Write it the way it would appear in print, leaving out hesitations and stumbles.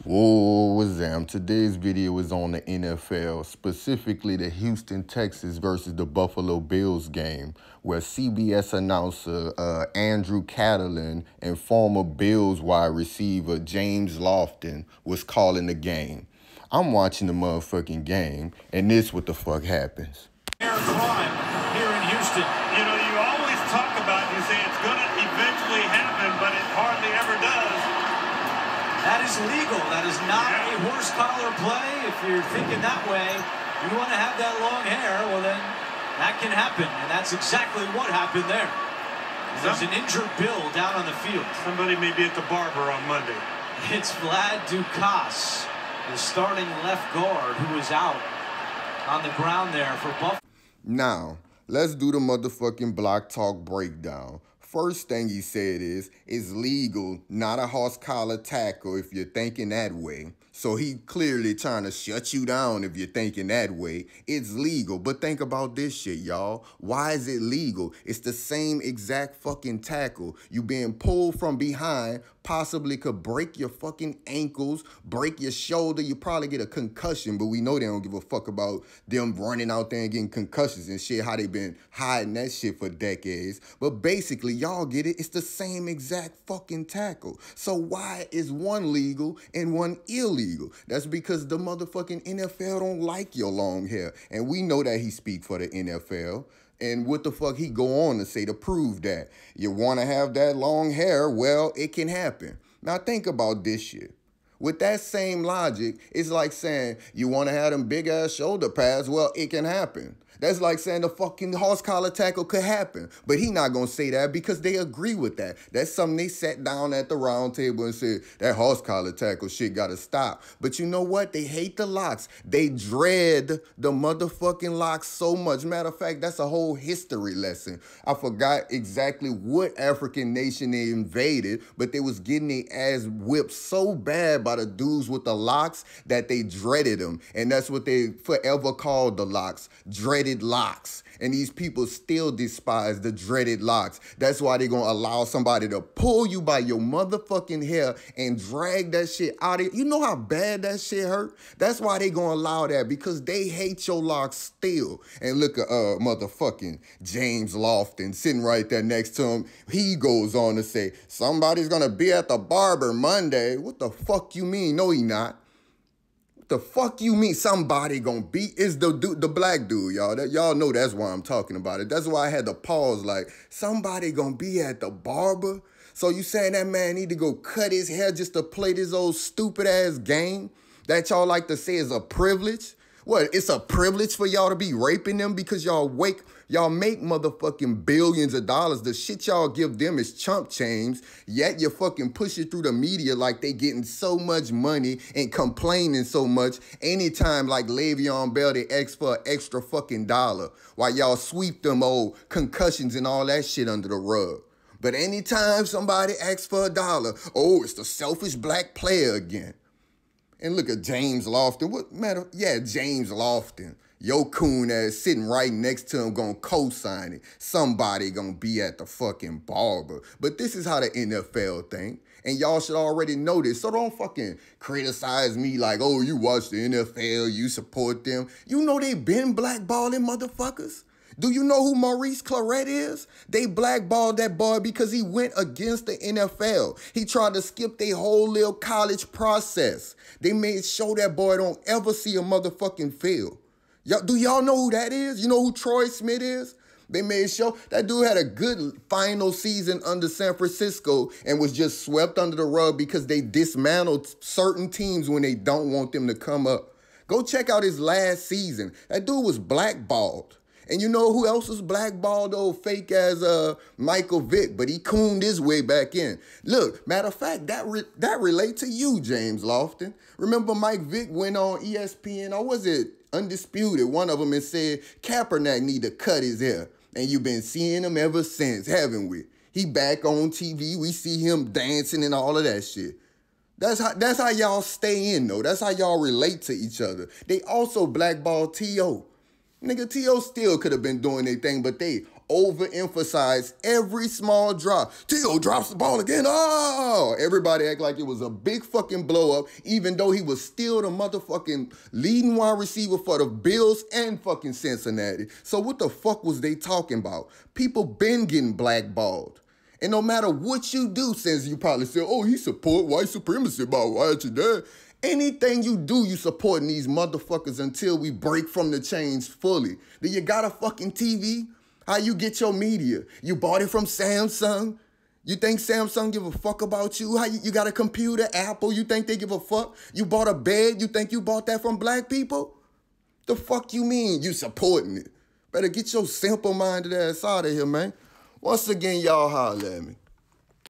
Whoa, Zam. Today's video is on the NFL, specifically the Houston, Texas versus the Buffalo Bills game, where CBS announcer Andrew Catalon and former Bills wide receiver James Lofton was calling the game. I'm watching the motherfucking game, and this what the fuck happens. Crime here in Houston. You know, you always talk about, you say it's going to eventually happen, but it hardly ever does. That is legal. That is not a horse collar play. If you're thinking that way, you want to have that long hair, well then that can happen. And that's exactly what happened there. There's an injured Bill down on the field. Somebody may be at the barber on Monday. It's Vlad Dukas, the starting left guard, who is out on the ground there for Buffalo. Now, let's do the motherfucking block talk breakdown. First thing he said is, it's legal, not a horse collar tackle if you're thinking that way. So he clearly trying to shut you down if you're thinking that way. It's legal. But think about this shit, y'all. Why is it legal? It's the same exact fucking tackle. You being pulled from behind, possibly could break your fucking ankles, break your shoulder. You probably get a concussion, but we know they don't give a fuck about them running out there and getting concussions and shit, how they been hiding that shit for decades. But basically, y'all get it. It's the same exact fucking tackle. So why is one legal and one illegal? That's because the motherfucking NFL don't like your long hair. And we know that he speak for the NFL. And what the fuck he go on to say to prove that? You want to have that long hair? Well, it can happen. Now think about this shit. With that same logic, it's like saying you want to have them big-ass shoulder pads. Well, it can happen. That's like saying the fucking horse collar tackle could happen. But he not going to say that because they agree with that. That's something they sat down at the round table and said, that horse collar tackle shit got to stop. But you know what? They hate the locks. They dread the motherfucking locks so much. Matter of fact, that's a whole history lesson. I forgot exactly what African nation they invaded, but they was getting their ass whipped so bad by the dudes with the locks that they dreaded them. And that's what they forever called the locks. Dreaded locks. And these people still despise the dreaded locks. That's why they're going to allow somebody to pull you by your motherfucking hair and drag that shit out of you. You know how bad that shit hurt? That's why they going to allow that, because they hate your locks still. And look at motherfucking James Lofton sitting right there next to him. He goes on to say, somebody's going to be at the barber Monday. What the fuck you mean? No, he not. The fuck you mean somebody gonna beat? Is the black dude, y'all. Y'all know that's why I'm talking about it. That's why I had to pause, like, somebody gonna be at the barber? So you saying that man need to go cut his hair just to play this old stupid ass game that y'all like to say is a privilege? What, it's a privilege for y'all to be raping them because y'all make motherfucking billions of dollars. The shit y'all give them is chump change, yet you fucking push it through the media like they getting so much money and complaining so much anytime like Le'Veon Bell, they ask for an extra fucking dollar while y'all sweep them old concussions and all that shit under the rug. But anytime somebody asks for a dollar, oh, it's the selfish black player again. And look at James Lofton. What matter? Yeah, James Lofton. Yo coon ass sitting right next to him gonna co-sign it. Somebody gonna be at the fucking barber. But this is how the NFL think. And y'all should already know this. So don't fucking criticize me like, oh, you watch the NFL, you support them. You know they been blackballing motherfuckers. Do you know who Maurice Claret is? They blackballed that boy because he went against the NFL. He tried to skip their whole little college process. They made sure that boy don't ever see a motherfucking field. Do y'all know who that is? You know who Troy Smith is? They made sure that dude had a good final season under San Francisco and was just swept under the rug because they dismantled certain teams when they don't want them to come up. Go check out his last season. That dude was blackballed. And you know who else was blackballed, old fake as Michael Vick, but he cooned his way back in. Look, matter of fact, that relate to you, James Lofton. Remember Mike Vick went on ESPN, or was it Undisputed, one of them, and said Kaepernick need to cut his hair. And you've been seeing him ever since, haven't we? He back on TV. We see him dancing and all of that shit. That's how y'all stay in, though. That's how y'all relate to each other. They also blackballed T.O. Nigga, T.O. still could have been doing their thing, but they overemphasize every small drop. T.O. drops the ball again. Oh, everybody act like it was a big fucking blow up, even though he was still the motherfucking leading wide receiver for the Bills and fucking Cincinnati. So what the fuck was they talking about? People been getting blackballed. And no matter what you do, since you probably say, oh, he support white supremacy about why you there. Anything you do, you supporting these motherfuckers until we break from the chains fully. Do you got a fucking TV? How you get your media? You bought it from Samsung? You think Samsung give a fuck about you? How you got a computer, Apple? You think they give a fuck? You bought a bed? You think you bought that from black people? The fuck you mean you supporting it? Better get your simple-minded ass out of here, man. Once again, y'all holler at me.